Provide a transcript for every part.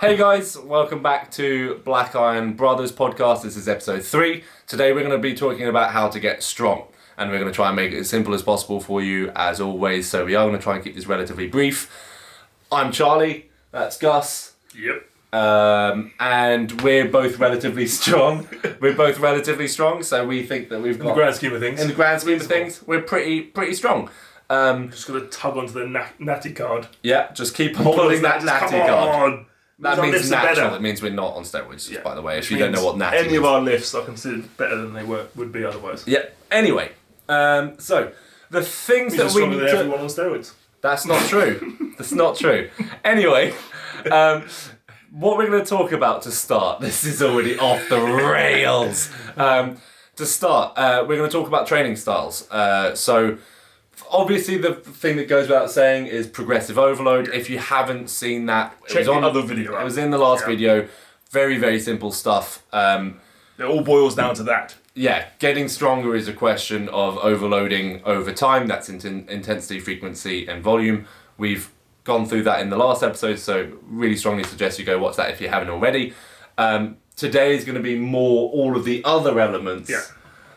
Hey guys, welcome back to Black Iron Brothers podcast. This is episode 3. Today we're going to be talking about how to get strong. And we're going to try and make it as simple as possible for you, as always. So we are going to try and keep this relatively brief. I'm Charlie, that's Gus. Yep. And we're both relatively strong. So we think that we've got... In the grand scheme of things. In the grand scheme of things, we're pretty strong. Just got to tug onto the natty card. Yeah, just keep on pulling that natty card. That Our means lifts are natural. better. It means we're not on steroids, Yeah. by the way, if Which you don't know what natty Any is. of our lifts are considered better than they would be otherwise. Yeah. Anyway, so the things that we stronger need than to... everyone on steroids. That's not true. That's not true. Anyway, what we're going to talk about to start, this is already off the rails. To start, we're going to talk about training styles. So obviously the thing that goes without saying is progressive overload. If you haven't seen that, Check the other video out. It was in the last video. Very, very simple stuff. It all boils down to that. Yeah, getting stronger is a question of overloading over time. That's intensity, frequency, and volume. We've gone through that in the last episode, so really strongly suggest you go watch that if you haven't already. Today is going to be more all of the other elements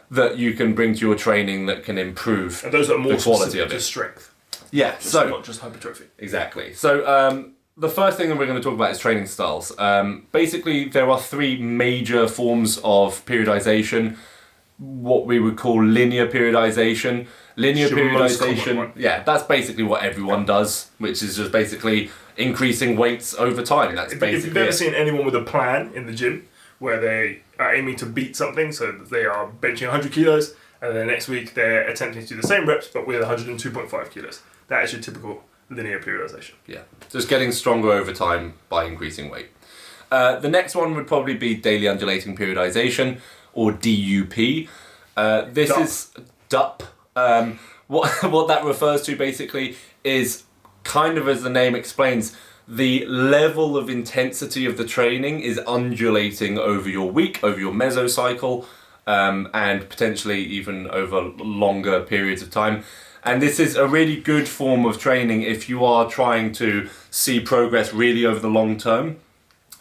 that you can bring to your training that can improve And those are more the quality specific of it. to strength. Yeah, so Not just hypertrophy. exactly. So the first thing that we're going to talk about is training styles. Basically, there are 3 major forms of periodization. What we would call linear periodization. Linear Should be the most common periodization, one. yeah, that's basically what everyone does, which is just basically increasing weights over time. That's If basically you've ever it. seen anyone with a plan in the gym where they are aiming to beat something, so they are benching 100 kilos, and then next week they're attempting to do the same reps but with 102.5 kilos. That is your typical linear periodization. Yeah, just getting stronger over time by increasing weight. The next one would probably be daily undulating periodization, or DUP. This DUP. is DUP. What that refers to basically is kind of, as the name explains, the level of intensity of the training is undulating over your week, over your mesocycle, and potentially even over longer periods of time. And this is a really good form of training if you are trying to see progress really over the long term.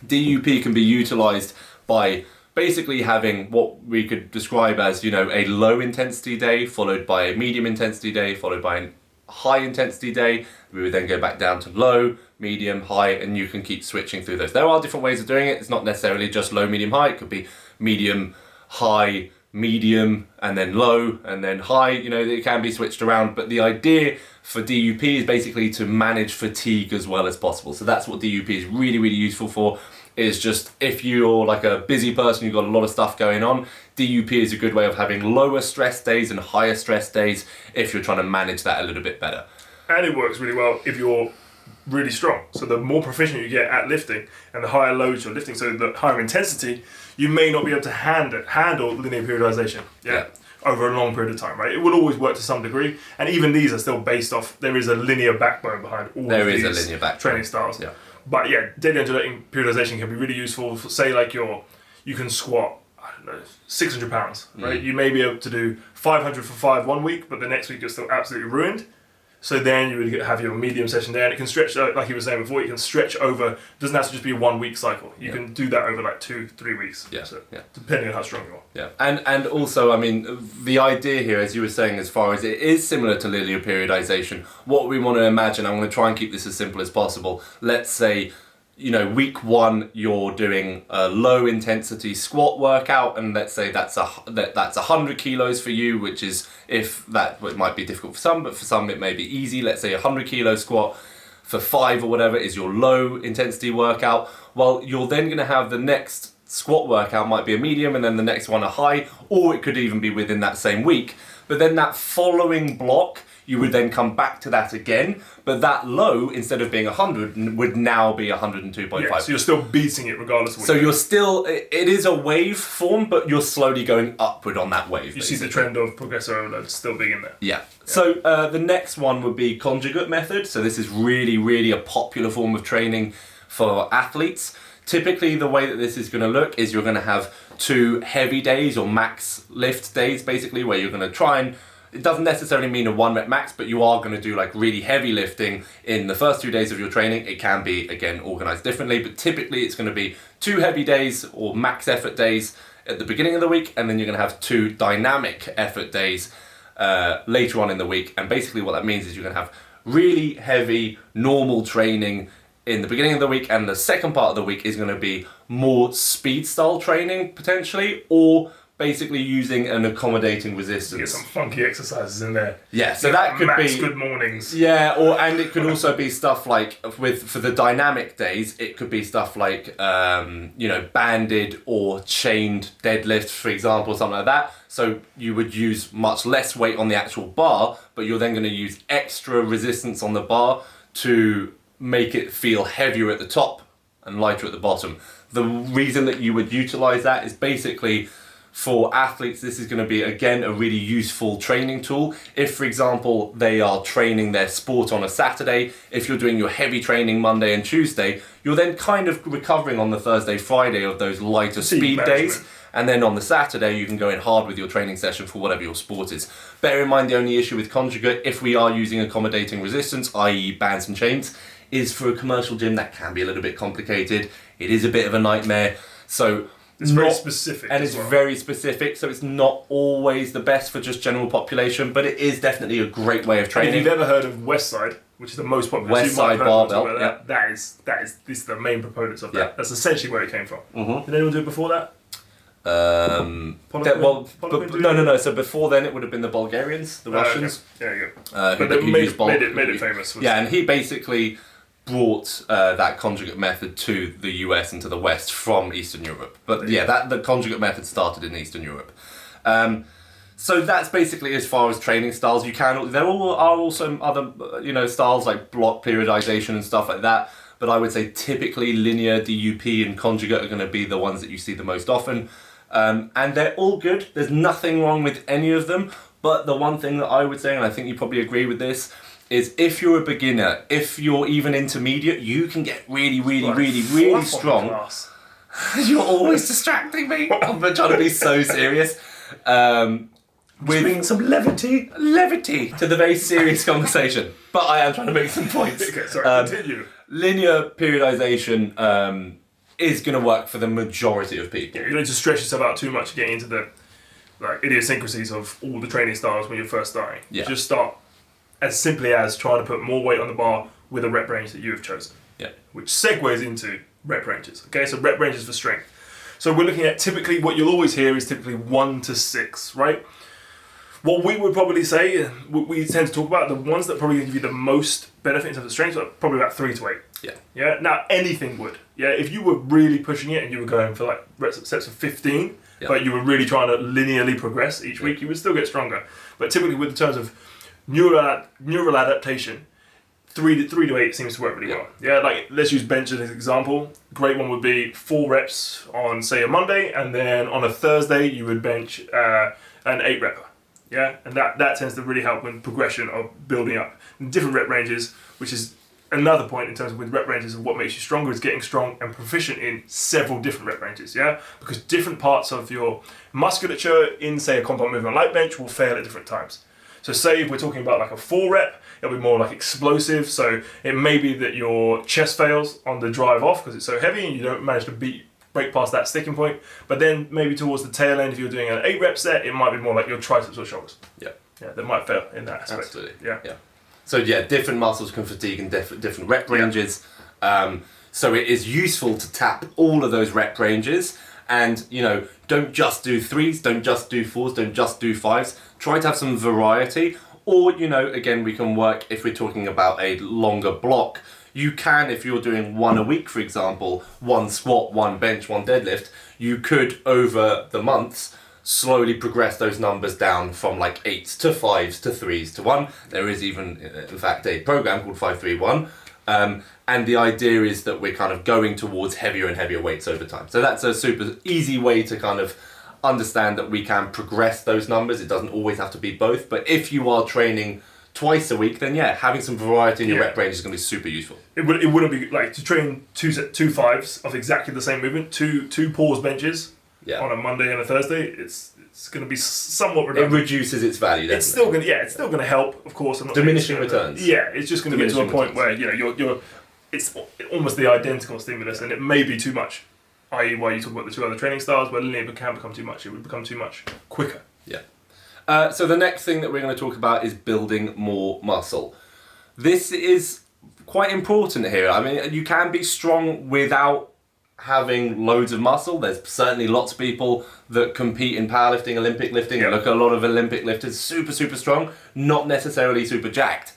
DUP can be utilized by basically having what we could describe as, a low intensity day followed by a medium intensity day followed by a high intensity day. We would then go back down to low, medium, high, and you can keep switching through those. There are different ways of doing it. It's not necessarily just low, medium, high. It could be medium, high, medium, and then low, and then high. It can be switched around, but the idea for DUP is basically to manage fatigue as well as possible. So that's what DUP is really, really useful for. Is just if you're like a busy person, you've got a lot of stuff going on, DUP is a good way of having lower stress days and higher stress days if you're trying to manage that a little bit better. And it works really well if you're really strong. So the more proficient you get at lifting and the higher loads you're lifting, so the higher intensity, you may not be able to handle linear periodization over a long period of time, right? It will always work to some degree, and even these are still based off, there is a linear backbone behind all of these training styles. Yeah. But yeah, daily undulating periodization can be really useful. Say like you can squat, 600 pounds, right? You may be able to do 500 for 5 one week, but the next week you're still absolutely ruined. So then you would have your medium session there, and it can stretch, like you were saying before, you can stretch over, it doesn't have to just be a 1 week cycle. You can do that over like 2-3 weeks. Yeah. So, yeah. Depending on how strong you are. Yeah. And also, the idea here, as you were saying, as far as it is similar to linear periodization, what we want to imagine, I'm going to try and keep this as simple as possible. Let's say, week 1 you're doing a low intensity squat workout, and let's say that's 100 kilos for you, which is, if that it might be difficult for some, but for some it may be easy. Let's say 100 kilo squat for 5 or whatever is your low intensity workout. Well, you're then going to have the next squat workout might be a medium, and then the next one a high, or it could even be within that same week. But then that following block, you would then come back to that again, but that low, instead of being 100, would now be 102.5. Yeah, so you're still beating it regardless of what So you're still, it is a wave form, but you're slowly going upward on that wave. You see the trend of progressive overload still being in there. Yeah. So the next one would be conjugate method. So this is really, really a popular form of training for athletes. Typically, the way that this is going to look is you're going to have 2 heavy days or max lift days, basically, where you're going to try and it doesn't necessarily mean a 1 rep max, but you are going to do like really heavy lifting in the first 2 days of your training. It can be, again, organized differently, but typically it's going to be 2 heavy days or max effort days at the beginning of the week, and then you're going to have 2 dynamic effort days later on in the week. And basically what that means is you're going to have really heavy normal training in the beginning of the week, and the second part of the week is going to be more speed style training potentially, or basically using an accommodating resistance. Get some funky exercises in there. Yeah, so that could be good mornings. Yeah, and it could also be stuff like for the dynamic days, it could be stuff like banded or chained deadlifts, for example, something like that. So you would use much less weight on the actual bar, but you're then going to use extra resistance on the bar to make it feel heavier at the top and lighter at the bottom. The reason that you would utilize that is basically for athletes, this is going to be, again, a really useful training tool. If, for example, they are training their sport on a Saturday, if you're doing your heavy training Monday and Tuesday, you're then kind of recovering on the Thursday, Friday of those lighter speed days. And then on the Saturday, you can go in hard with your training session for whatever your sport is. Bear in mind, the only issue with Conjugate, if we are using accommodating resistance, i.e. bands and chains, is for a commercial gym that can be a little bit complicated. It is a bit of a nightmare. So it's very specific. And it's very specific, so it's not always the best for just general population, but it is definitely a great way of training. And if you've ever heard of Westside, which is the most popular, Westside barbell, this is the main proponents of that. Yeah. That's essentially where it came from. Mm-hmm. Did anyone do it before that? No. So before then, it would have been the Bulgarians, the Russians. Okay. Yeah, you go. But they made it famous. Yeah, and he basically brought that conjugate method to the US and to the West from Eastern Europe. But yeah, the conjugate method started in Eastern Europe. So that's basically as far as training styles. There are also other styles like block periodization and stuff like that. But I would say typically linear, DUP, and conjugate are going to be the ones that you see the most often. And they're all good. There's nothing wrong with any of them. But the one thing that I would say, and I think you probably agree with this, is if you're a beginner, if you're even intermediate, you can get really, really, really, really strong. You're always distracting me. I'm trying to be so serious. Bring some levity to the very serious conversation. But I am trying to make some points. Okay, sorry, continue. Linear periodization is going to work for the majority of people. Yeah, you don't need to stress yourself out too much getting into the idiosyncrasies of all the training styles when you're first starting. Yeah. Just start as simply as trying to put more weight on the bar with a rep range that you have chosen. Yeah. Which segues into rep ranges. Okay, so rep ranges for strength. So we're looking at typically what you'll always hear is typically 1 to 6, right? What we would probably say, what we tend to talk about, the ones that probably give you the most benefit in terms of strength are probably about 3 to 8. Yeah. Yeah. Now anything would. Yeah. If you were really pushing it and you were going for like sets of 15, but you were really trying to linearly progress each week, you would still get stronger. But typically, with the terms of neural adaptation, 3 to 8 seems to work really well. Yeah, like let's use bench as an example. Great one would be 4 reps on say a Monday, and then on a Thursday you would bench an 8 repper. Yeah, and that tends to really help with progression of building up different rep ranges, which is another point in terms of with rep ranges of what makes you stronger is getting strong and proficient in several different rep ranges. Yeah, because different parts of your musculature in say a compound movement like bench will fail at different times. So say if we're talking about like a 4 rep, it'll be more like explosive. So it may be that your chest fails on the drive off because it's so heavy and you don't manage to break past that sticking point. But then maybe towards the tail end, if you're doing an 8 rep set, it might be more like your triceps or shoulders. Yeah. Yeah, they might fail in that aspect. Absolutely. Yeah. So yeah, different muscles can fatigue in different rep ranges. So it is useful to tap all of those rep ranges. And, don't just do 3s, don't just do 4s, don't just do 5s. Try to have some variety. Or, again, we can work if we're talking about a longer block. You can, if you're doing 1 a week, for example, 1 squat, 1 bench, 1 deadlift, you could, over the months, slowly progress those numbers down from like 8s to 5s to 3s to 1. There is even, in fact, a program called 531. And the idea is that we're kind of going towards heavier and heavier weights over time. So that's a super easy way to kind of understand that we can progress those numbers. It doesn't always have to be both. But if you are training twice a week, then having some variety in your rep range is going to be super useful. It wouldn't be like to train two 5s of exactly the same movement, two pause benches on a Monday and a Thursday. It's it's going to be somewhat It redundant. reduces its value. Definitely. It's still going to help, of course. I'm not Diminishing saying it's gonna- returns. Yeah, it's just going to get to a Diminishing point where you're it's almost the identical stimulus, and it may be too much. I.e., why you talk about the two other training styles, where linear can become too much. It would become too much quicker. Yeah. So the next thing that we're going to talk about is building more muscle. This is quite important here. I mean, you can be strong without having loads of muscle. There's certainly lots of people that compete in powerlifting, Olympic lifting. Yeah. Look at a lot of Olympic lifters, super strong, not necessarily super jacked.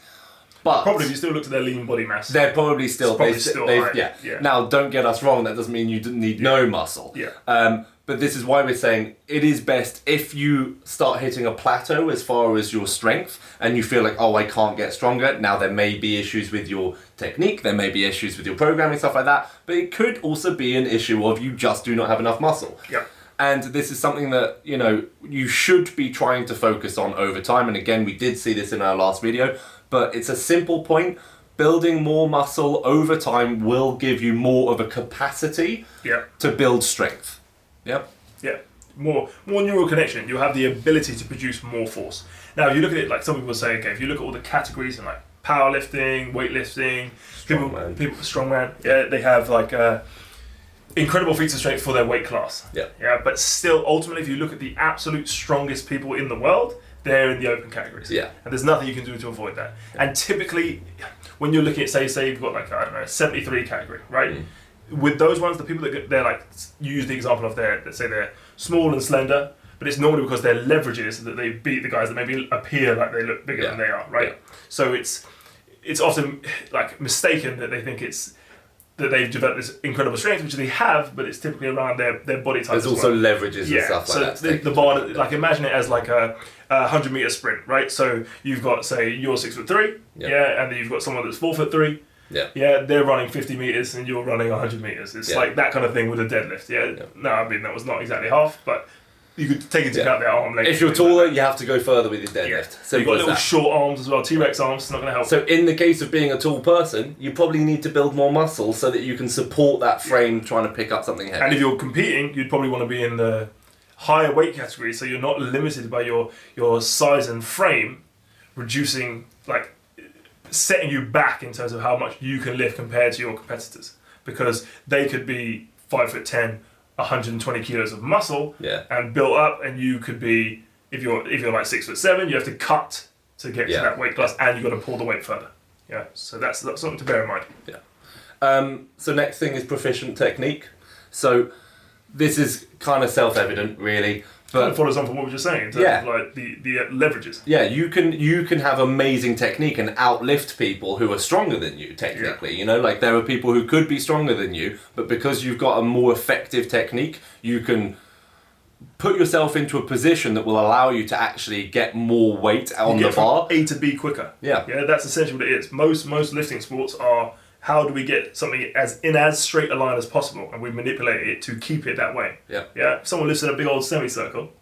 But Probably if you still look at their lean body mass. they're probably still, High. yeah. Now, don't get us wrong, that doesn't mean you need no muscle. Yeah. But this is why we're saying it is best if you start hitting a plateau as far as your strength and you feel like, oh, I can't get stronger. Now, there may be issues with your technique, there may be issues with your programming, stuff like that, but it could also be an issue of you just do not have enough muscle. Yeah. And this is something that, you should be trying to focus on over time. And again, we did see this in our last video, but it's a simple point. Building more muscle over time will give you more of a capacity to build strength. Yep. Yeah. More neural connection. You'll have the ability to produce more force. Now, if you look at it, like some people say, okay, if you look at all the categories in like powerlifting, weightlifting, people, strongman, they have like incredible feats of strength for their weight class. Yeah. But still, ultimately, if you look at the absolute strongest people in the world, they're in the open categories. Yeah. And there's nothing you can do to avoid that. And typically, when you're looking at, say you've got like, I don't know, 73 category, right? With those ones, the people that they're like, you use the example of let's say they're small and slender, but it's normally because their leverage is that they beat the guys that maybe appear like they look bigger than they are, right? Yeah. So it's often like mistaken that they think it's that they've developed this incredible strength, which they have, but it's typically around their body type. There's also leverages and stuff like that. So the bar, like imagine it as like a 100-meter sprint, right? So you've got, say, you're 6'3", and then you've got someone that's 4'3". Yeah, they're running 50 meters and you're running 100 meters. It's like that kind of thing with a deadlift. No, I mean that was not exactly half, but you could take into account their arm length. If you're taller, you have to go further with your deadlift. So you've got little short arms as well. T-Rex arms, it's not going to help. So in the case of being a tall person, you probably need to build more muscle so that you can support that frame trying to pick up something heavy. And if you're competing, you'd probably want to be in the higher weight category, so you're not limited by your size and frame, reducing, like, setting you back in terms of how much you can lift compared to your competitors, because they could be 5'10", 120 kilos of muscle and built up, and you could be, if you're like 6'7", you have to cut to get to that weight class, and you've got to pull the weight further. So that's something to bear in mind. So next thing is proficient technique. So this is kind of self-evident, really. But kind of follows on from what we were just saying in terms of like the leverages. Yeah, you can have amazing technique and outlift people who are stronger than you technically. Like there are people who could be stronger than you, but because you've got a more effective technique, you can put yourself into a position that will allow you to actually get more weight on the bar. From A to B quicker. Yeah, that's essentially what it is. Most lifting sports are, how do we get something as straight a line as possible, and we manipulate it to keep it that way. Yeah. If someone lifts in a big old semicircle.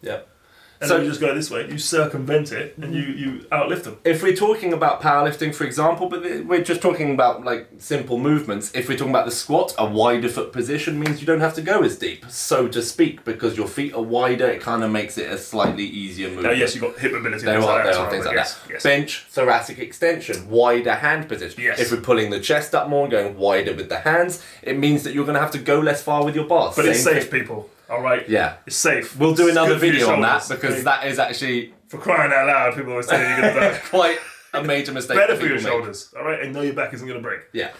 And then you just go this way, you circumvent it, and you outlift them. If we're talking about powerlifting, for example, but we're just talking about like simple movements, if we're talking about the squat, a wider foot position means you don't have to go as deep, so to speak, because your feet are wider, it kind of makes it a slightly easier movement. Now, yes, you've got hip mobility. There are things like that. Yes. Bench, thoracic extension, wider hand position. Yes. If we're pulling the chest up more and going wider with the hands, it means that you're going to have to go less far with your bars. But it's safe, people. All right. Yeah. It's safe. We'll do another video on that, because that is actually, for crying out loud, people always say you're going to die. quite a major mistake. Better for your shoulders. All right, and know your back isn't going to break. Yeah.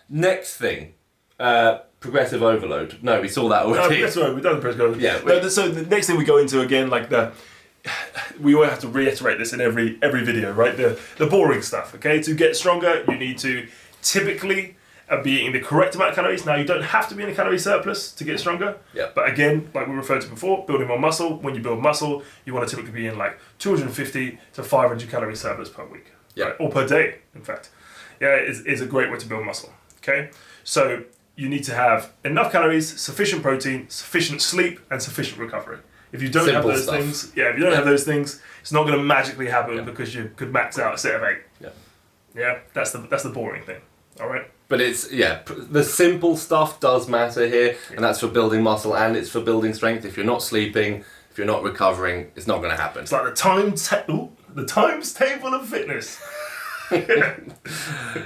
Next thing, progressive overload. No, we saw that already. That's right. We've done the progressive overload. Yeah. So the next thing we go into again, like we always have to reiterate this in every video, right? The boring stuff. Okay, to get stronger, you need to typically be eating the correct amount of calories. Now, you don't have to be in a calorie surplus to get stronger. But again, like we referred to before, building more muscle. When you build muscle, you want to typically be in like 250 to 500 calorie surplus per week. Right? Or per day, in fact. Is a great way to build muscle. Okay? So you need to have enough calories, sufficient protein, sufficient sleep, and sufficient recovery. If you don't have those things, have those things, it's not going to magically happen because you could max out a set of 8. Yeah, that's the boring thing. All right. But it's, the simple stuff does matter here, and that's for building muscle and it's for building strength. If you're not sleeping, if you're not recovering, it's not going to happen. It's like the times table of fitness.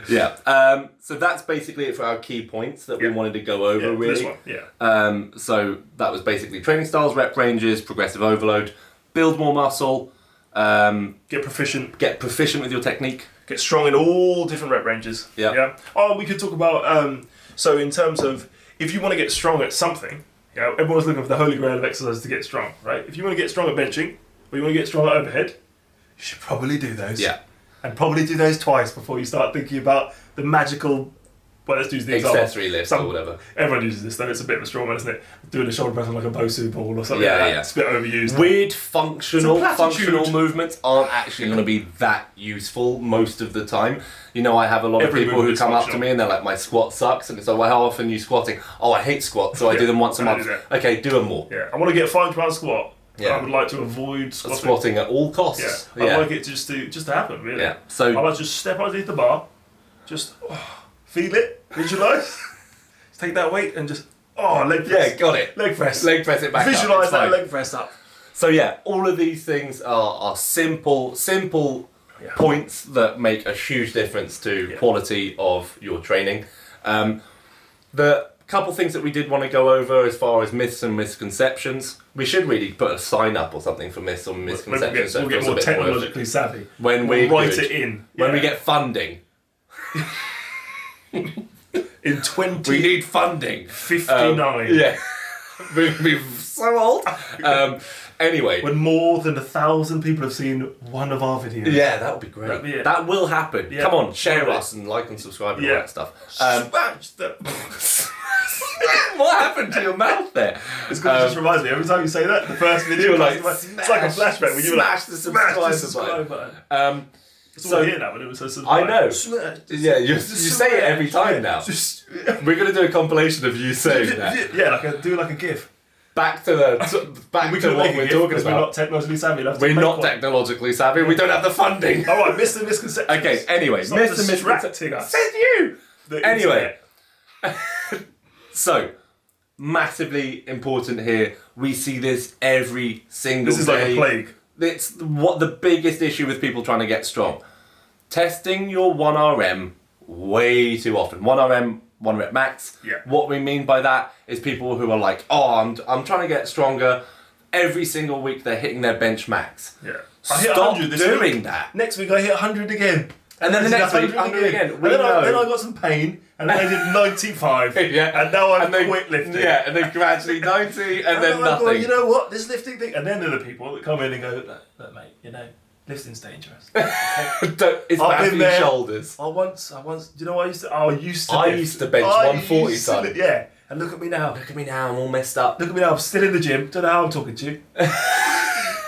Yeah. So that's basically it for our key points that we wanted to go over, really. This one, So that was basically training styles, rep ranges, progressive overload, build more muscle, Get proficient with your technique. Get strong in all different rep ranges. Yeah. Oh, we could talk about, so in terms of, if you want to get strong at something, everyone's looking for the holy grail of exercises to get strong, right? If you want to get strong at benching, or you want to get strong at overhead, you should probably do those. Yeah. And probably do those twice before you start thinking about the magical, well, let's use the example. Accessory lifts or whatever. Everyone uses this though, it's a bit of a strong one, isn't it? Doing a shoulder press on like a Bosu ball or something Yeah, like that. yeah. It's a bit overused. Weird functional platitude. movements aren't actually going to be that useful most of the time. You know, I have a lot of people who come up to me and they're like, my squat sucks, and it's like, well, how often are you squatting? Oh, I hate squats, so I do them once a month. Okay, do them more. Yeah, I want to get a 5-pound squat. Yeah. I would like to avoid squatting at all costs. Yeah, I like it just to happen, really. Yeah. So I like to just step underneath the bar, just feel it, visualise, just take that weight and just leg press. Yeah, got it. Leg press. Leg press it back up. Visualise that leg press up. So yeah, all of these things are simple points that make a huge difference to quality of your training. The couple things that we did want to go over as far as myths and misconceptions. We should really put a sign up or something for myths or misconceptions. We'll get more technologically savvy. When we write it in. When we get funding. In 20... We need funding. 59. Yeah. We're so old. Anyway. When more than 1,000 people have seen one of our videos. Yeah, that would be great. That'd be it. That will happen. Yeah. Come on, share us and like and subscribe and all that stuff. What happened to your mouth there? It's good. It just reminds me, every time you say that, the first video, it's like a flashback when you smash the subscribe button. It's all here now, but it was so subscribe. I know. Yeah, you say it every time now. We're going to do a compilation of you saying that. Yeah, do like a GIF. Back to what we're talking about. We're not technologically savvy. We're not technologically savvy. We don't have the funding. All right, Mr. Misconceptions. Okay. Anyway, Mr. Misconceptions. Said you. Anyway. So, massively important here. We see this every single day. This is like a plague. It's what the biggest issue with people trying to get strong. Testing your 1RM way too often. 1RM, 1 rep max. Yeah. What we mean by that is people who are like, I'm trying to get stronger. Every single week they're hitting their bench max. Yeah. Stop doing that. Next week I hit 100 again. And then the next week 100 again. And then I got some pain, and then I did 95. Yeah. And now I've quit lifting. Yeah, and then gradually 90, and then nothing. Go, you know what, this lifting thing. And then there are the people that come in and go, look mate, lifting's dangerous. It's bad for your shoulders. I once, do you know what I used to I used to bench 140 son. Yeah. And look at me now. I'm all messed up. Look at me now, I'm still in the gym. Don't know how I'm talking to you.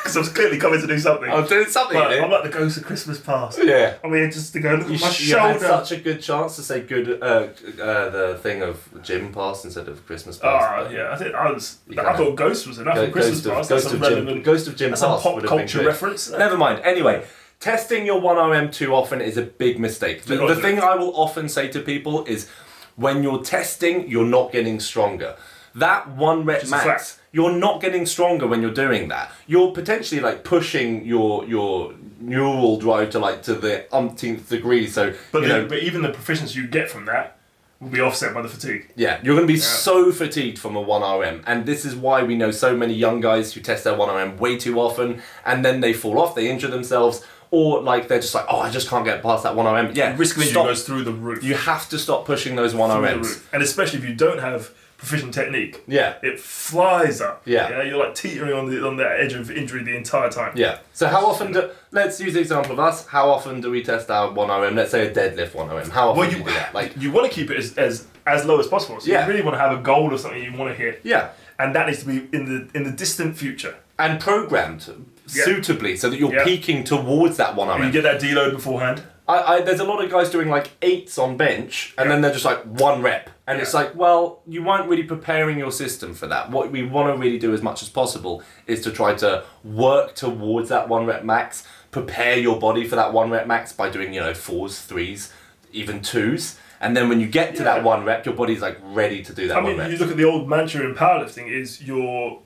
Because I was clearly coming to do something. I'm doing something, I'm like the ghost of Christmas past. Yeah. I'm here just to go, look at my You shoulder. had such a good chance to say the thing of gym past instead of Christmas past. Yeah, I thought ghost was enough. Christmas past. Ghost of gym That's past. a pop culture reference. Never mind. Anyway, testing your 1RM too often is a big mistake. The thing I will often say to people is, when you're testing, you're not getting stronger. That 1 rep max, you're not getting stronger when you're doing that. You're potentially like pushing your neural drive to the umpteenth degree. So, but even the proficiency you get from that will be offset by the fatigue. Yeah, you're going to be so fatigued from a 1RM, and this is why we know so many young guys who test their 1RM way too often, and then they fall off, they injure themselves. Or they're just like, I just can't get past that 1RM. Yeah, the risk of injury goes through the roof. You have to stop pushing those 1RMs. And especially if you don't have proficient technique. Yeah. It flies up. Yeah. You're like teetering on the edge of injury the entire time. Yeah. So how often let's use the example of us. How often do we test our 1RM? Let's say a deadlift 1RM. How often do you do that? You want to keep it as low as possible. So you really want to have a goal of something you want to hit. Yeah. And that needs to be in the distant future. And programmed suitably so that you're peaking towards that 1RM. And you get that deload beforehand. There's a lot of guys doing 8s on bench and then they're just 1 rep. And it's you weren't really preparing your system for that. What we want to really do as much as possible is to try to work towards that 1 rep max, prepare your body for that 1 rep max by doing, 4s, 3s, even 2s. And then when you get to that 1 rep, your body's ready to do that 1 rep. You look at the old mantra in powerlifting is your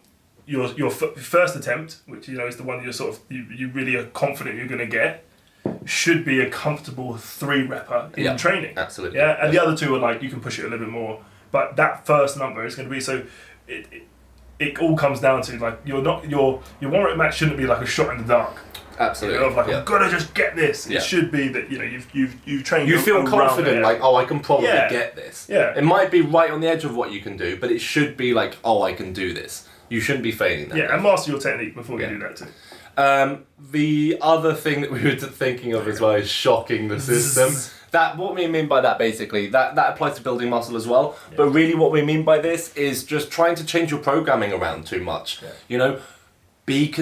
your first attempt, which is the one you're you really are confident you're going to get, should be a comfortable 3-repper in training. Absolutely. Yeah, and the other 2 are like you can push it a little bit more, but that first number is going to be so. It all comes down to like your 1-rep max shouldn't be like a shot in the dark. Absolutely. Of like, I've got to just get this. It should be that you've trained. You feel confident, like, oh, I can probably get this. Yeah. It might be right on the edge of what you can do, but it should be like, oh, I can do this. You shouldn't be failing that. Yeah, and master your technique before you do that too. The other thing that we were thinking of as well is shocking the system. That what we mean by that basically that applies to building muscle as well. Yeah. But really, what we mean by this is just trying to change your programming around too much. Yeah. We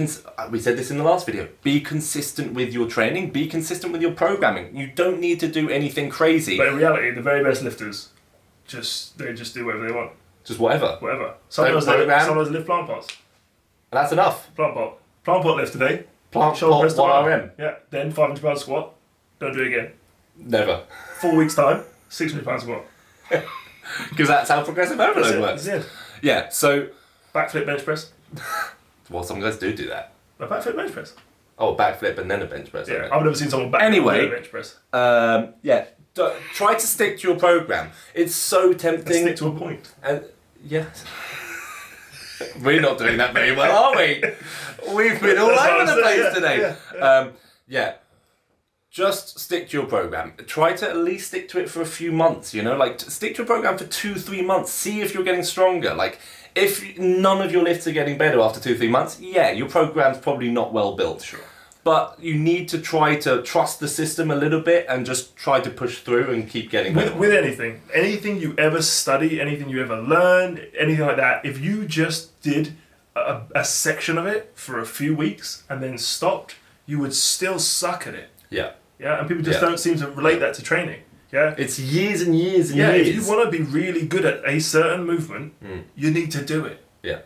said this in the last video. Be consistent with your training. Be consistent with your programming. You don't need to do anything crazy. But in reality, the very best lifters they just do whatever they want. Just whatever. Whatever. Sometimes they lift plant pots. And that's enough. Plant pot lift today. Plant pot 1 RM. Yeah. Then 500 pound squat. Don't do it again. Never. 4 weeks time. 600 pound squat. Because that's how progressive overload works. That's it. Yeah. So. Backflip bench press. Well, some guys do that. A backflip bench press. Oh, backflip and then a bench press. Yeah, I've never seen someone backflip and then a bench press. Try to stick to your program. It's so tempting. Stick to a point. And we're not doing that very well, are we? We've been all over the place today. Just stick to your program. Try to at least stick to it for a few months. Stick to a program for 2-3 months. See if you're getting stronger. If none of your lifts are getting better after 2-3 months, your program's probably not well built. Sure. But you need to try to trust the system a little bit and just try to push through and keep getting better. With anything you ever study, anything you ever learned, anything like that, if you just did a section of it for a few weeks and then stopped, you would still suck at it. Yeah. Yeah, and people just don't seem to relate that to training. Yeah, it's years and years and years. If you want to be really good at a certain movement, you need to do it. Yeah,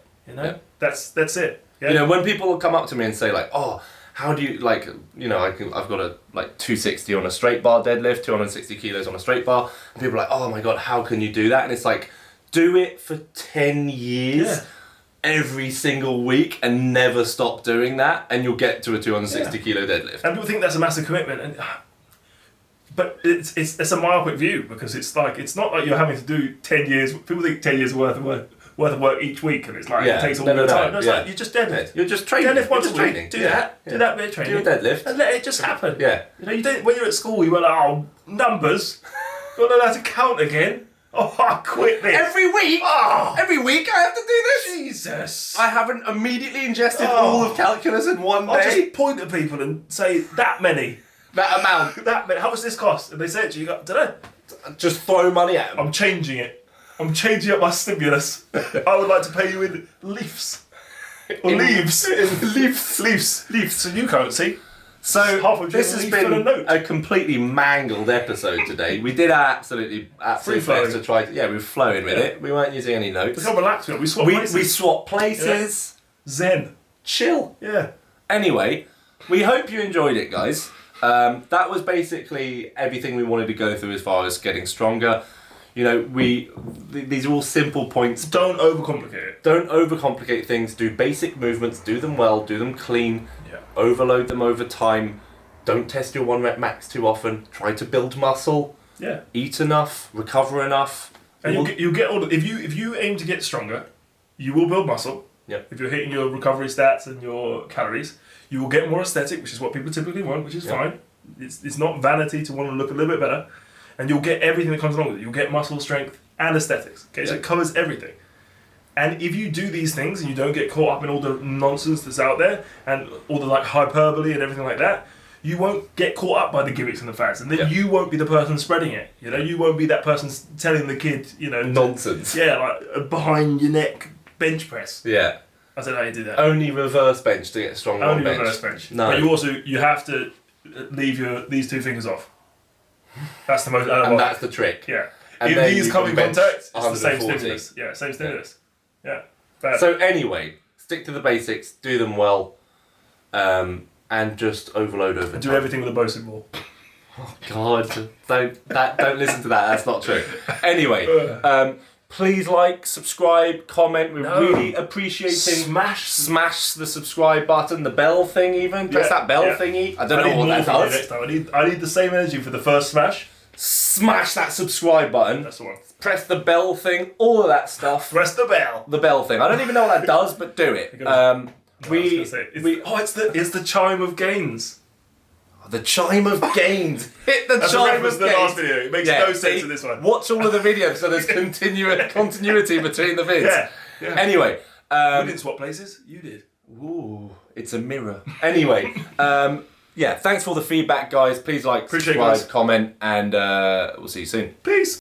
that's it. Yeah? When people come up to me and say like, "Oh, how do you I've got a 260 on a straight bar deadlift, 260 kilos on a straight bar," and people are like, "Oh my god, how can you do that?" And it's like, do it for 10 years. Every single week and never stop doing that, and you'll get to a 260 kilo deadlift. And people think that's a massive commitment, but it's a myopic view, because it's not like you're having to do 10 years. People think 10 years worth of work each week, and it's like it takes all the time. No, it's like you just deadlift. You're just training. Deadlift once a week. Training. Do that bit of training. Do a deadlift and let it just happen. Yeah. You don't. When you're at school, you were like, oh, numbers. You don't know how to count again. Oh, I quit this. Every week I have to do this? Jesus. I haven't immediately ingested all of calculus in one day. I'll just point at people and say, that many. That amount. That many. How much does this cost? And they say it to you, don't know. Just throw money at them. I'm changing it. I'm changing up my stimulus. I would like to pay you in leaves. Or leaves. Leaves. So you can't see. So this has been a completely mangled episode today. We did our absolute best to try to... we were flowing with it. We weren't using any notes. Look how relaxed we are. We swapped places. We swapped places. Yeah. Zen. Chill. Yeah. Anyway, we hope you enjoyed it, guys. That was basically everything we wanted to go through as far as getting stronger. These are all simple points. Don't overcomplicate it. Don't overcomplicate things. Do basic movements. Do them well. Do them clean. Yeah. Overload them over time. Don't test your 1-rep max too often. Try to build muscle. Yeah. Eat enough. Recover enough. And you'll get all. If you aim to get stronger, you will build muscle. Yeah. If you're hitting your recovery stats and your calories, you will get more aesthetic, which is what people typically want, which is fine. It's not vanity to want to look a little bit better. And you'll get everything that comes along with it. You'll get muscle strength and aesthetics. Okay, so it covers everything. And if you do these things and you don't get caught up in all the nonsense that's out there and all the hyperbole and everything like that, you won't get caught up by the gimmicks and the fads, and then you won't be the person spreading it. You won't be that person telling the kid, nonsense. A behind your neck bench press. Yeah. I don't know how you do that. Only reverse bench to get stronger on bench. Only reverse bench. No. But you have to leave these 2 fingers off. That's the most. And that's the trick. Yeah. And if these come in contact, it's the same 140. stimulus. Yeah, same stimulus. Yeah. So anyway, stick to the basics, do them well, and just overload over time. And do everything with a Bose ball. Oh God! Don't listen to that. That's not true. Anyway, Please like, subscribe, comment. We're really appreciating. Smash the subscribe button, the bell thing even. Press that bell thingy. I don't know what that does. Next time. I need the same energy for the first smash. Smash that subscribe button. That's the one. Press the bell thing, all of that stuff. Press the bell. The bell thing. I don't even know what that does, but do it. It's the chime of gains. The chime of gains. Hit the chime of gains. The last video. It makes no sense in this one. Watch all of the videos so there's continuity between the vids. Yeah. Anyway. We didn't swap places. You did. Ooh, it's a mirror. Anyway. Thanks for all the feedback, guys. Please like, subscribe, comment, and we'll see you soon. Peace.